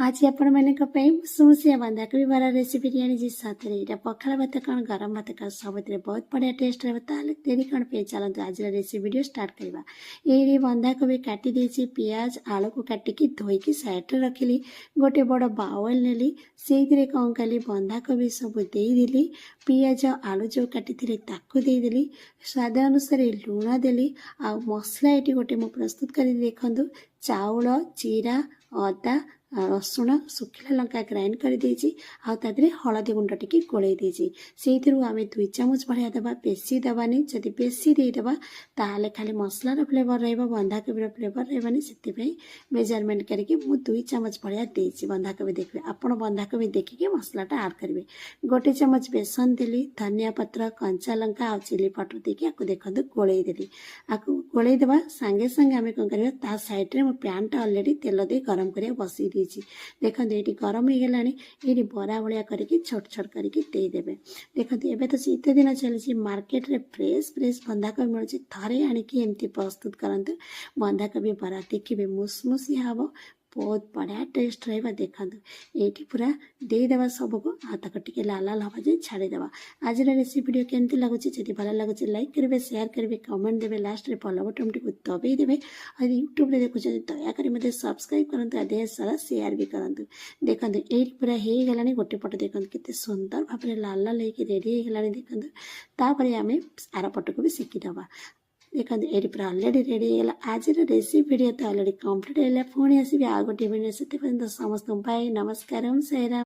आज आपण सुसिया बंधाकोबी बरा रेसिपी आनी साथी यहाँ पखाड़ भात कौन गरम भात कौन सब बहुत बढ़िया टेस्ट रहा देरी कौन पे चलते आज रेसिपी वीडियो स्टार्ट करवा। ये बंधाकोबी काटी देछि पियाज आलू को काटिकी धोईकी साइड रखिली गोटे बड़ बाउल नेली से कौन कली बंधाकोबी सब देदेली पियाज आलू जो काटी ताकू देदेली स्वाद अनुसार लुण देली आ मसला ये गोटे मु प्रस्तुत कर देखु चाउल जीरा अदा रसुण सुखिला लंका ग्राइंड कर देदें हलदी गुंड टी गोल से आम 2 चामच भाया देवा बेसी देवानी जदि बेसी देदेबा ताले खाली मसलार फ्लेवर रहा बंधाकोबी फ्लेवर रही से मेजरमेंट करके 2 चामच भाया देसी बंधाकोबी देखिए आपण बंधाकोबी देखिए मसलाटा आड करेंगे। गोटे चामच बेसन देली धनिया पत्र कंचा लंका आ चिली पाउडर देकी आपको देखो गोलैदेली आपको गोलैदेवा सांगे सांगे आम कौन कर सैड्रे मो पैनटा अलरेडी तेल दे गरम कर बसई देखो ये गरम हो गला ये बरा भाया करके छोट छोट करके देदेवे। देखो एवं तो शीत दिन चली मार्केट रे फ्रेश फ्रेश बंधाकोबी मिलूँ थे आणिकी एमती प्रस्तुत करते बंधाकोबी बरा देखिए मुसमुसिया हम बहुत बढ़िया टेस्ट रहा। देखो ये पूरा देदेवा सबको हाथ टे लाल लाल हवा जाए छाड़देवा। आज रेसिपी वीडियो केमती लगुच जब भल लगुच लाइक करेंगे शेयर करेंगे कमेंट देवे लास्ट रे फॉलो बटन टी दबाई देवे और यूट्यूब रे देखुं दयाकोरी मत सब्सक्राइब करूँ आदि सारा शेयर भी करूँ। देखो ये पूरा हो गला गोटे पट देखो केते सुंदर भाव में लाल लाल होकर रेडी हो गला। देखो आम आर पट को भी सेकिदबा। देखो ये पूरा अलरेडी रेडी होगा। आज रेसिपी वीडियो तो अलरेडी कंप्लीट है पुणी आसबि आ गोटे वीडियो से समस्त बाय नमस्कार साईराम।